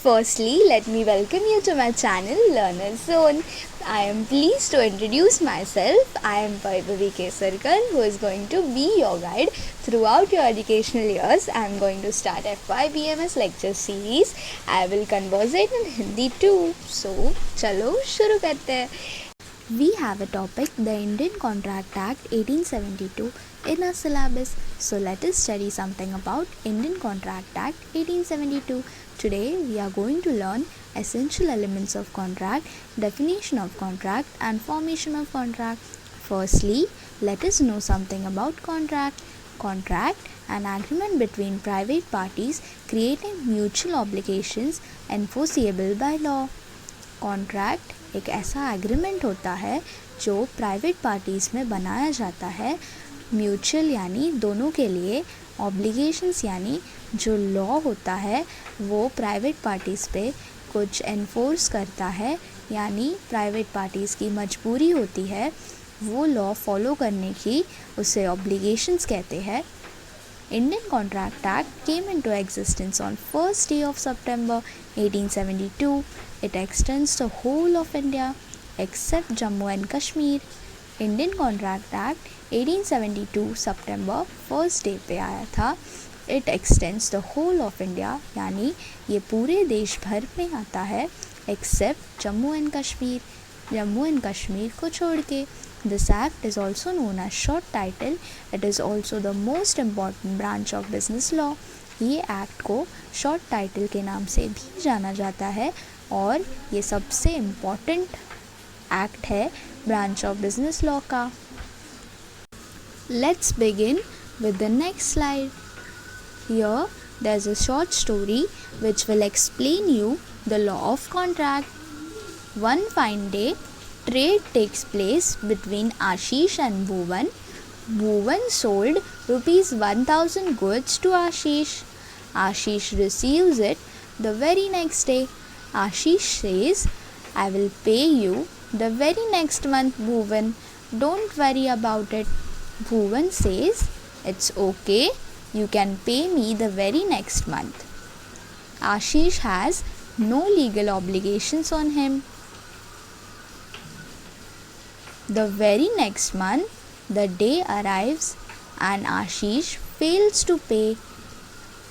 Firstly, let me welcome you to my channel Learner Zone. I am pleased to introduce myself. I am Vaibhavi Kesarkar, who is going to be your guide throughout your educational years. I am going to start FYBMS lecture series. I will conversate in Hindi too. So, chalo shuru karte hain. We have a topic, the Indian Contract Act 1872 in our syllabus. So let us study something about Indian Contract Act 1872. Today we are going to learn essential elements of contract, definition of contract and formation of contract. Firstly, let us know something about contract. Contract, an agreement between private parties creating mutual obligations enforceable by law. Contract एक ऐसा agreement होता है जो private parties में बनाया जाता है, mutual यानी दोनों के लिए, ऑब्लिगेशंस यानी जो लॉ होता है वो प्राइवेट पार्टीज़ पे कुछ एनफोर्स करता है, यानी प्राइवेट पार्टीज़ की मजबूरी होती है वो लॉ फॉलो करने की, उसे ऑब्लिगेशंस कहते हैं. Indian Contract Act came into existence on 1st day of September 1872. It extends the whole of India except Jammu and Kashmir. Indian Contract Act 1872 September 1st day पे आया था. It extends the whole of India यानी ये पूरे देश भर में आता है except Jammu and Kashmir, Jammu and Kashmir को छोड़ के. This act is also known as short title. It is also the most important branch of business law. ये एक्ट को शॉर्ट टाइटल के नाम से भी जाना जाता है और ये सबसे इम्पॉर्टेंट एक्ट है ब्रांच ऑफ बिजनेस लॉ का. Let's begin with the next slide. Here there's a short story which will explain you the law of contract. One fine day, trade takes place between Ashish and Bhuvan. Bhuvan sold rupees 1000 goods to Ashish. Ashish receives it the very next day. Ashish says, I will pay you the very next month, Bhuvan. Don't worry about it. Bhuvan says, it's okay. You can pay me the very next month. Ashish has no legal obligations on him. The very next month, the day arrives and Ashish fails to pay.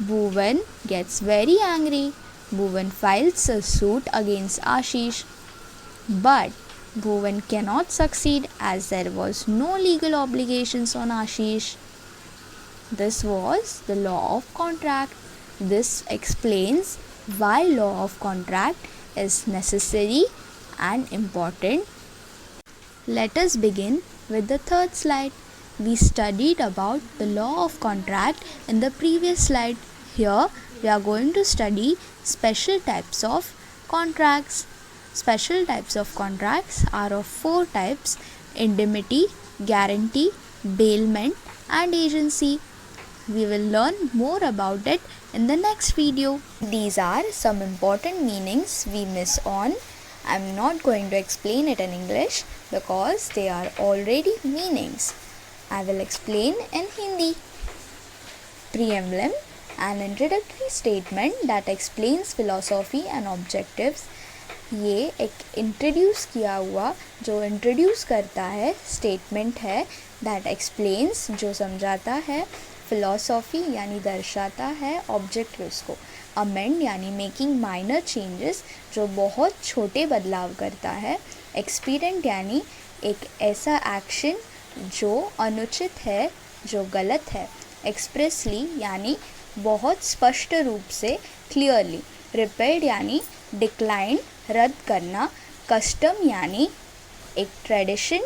Bhuvan gets very angry. Bhuvan files a suit against Ashish. But Bhuvan cannot succeed as there was no legal obligations on Ashish. This was the law of contract. This explains why law of contract is necessary and important. Let us begin with the third slide. We studied about the law of contract in the previous slide. Here we are going to study special types of contracts. Special types of contracts are of four types: indemnity, guarantee, bailment and agency. We will learn more about it in the next video. These are some important meanings we miss on. I'm not going to explain it in English because they are already meanings. I will explain in Hindi. Preamble, an introductory statement that explains philosophy and objectives. ये एक introduce किया हुआ जो introduce करता है statement है, that explains जो समझाता है, फिलॉसफी यानी दर्शाता है, ऑब्जेक्टिव्स को, अमेंड यानी मेकिंग माइनर चेंजेस जो बहुत छोटे बदलाव करता है, एक्सपीरियंट यानी एक ऐसा एक्शन जो अनुचित है, जो गलत है, एक्सप्रेसली यानी बहुत स्पष्ट रूप से, क्लियरली, रिपेयर्ड यानी डिक्लाइन रद्द करना, कस्टम यानी एक ट्रेडिशन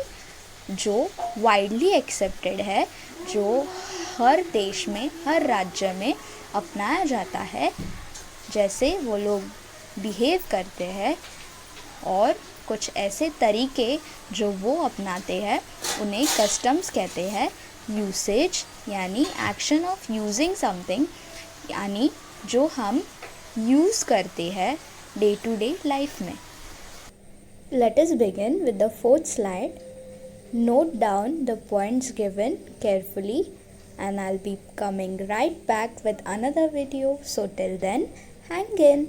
जो वाइडली एक्सेप्टेड है, जो हर देश में, हर राज्य में अपनाया जाता है, जैसे वो लोग बिहेव करते हैं, और कुछ ऐसे तरीके जो वो अपनाते हैं उन्हें कस्टम्स कहते हैं. यूसेज यानी एक्शन ऑफ यूजिंग समथिंग यानी जो हम यूज़ करते हैं डे टू डे लाइफ में. Let us begin with the fourth slide. Note down the points given carefully and I'll be coming right back with another video. So till then, hang in.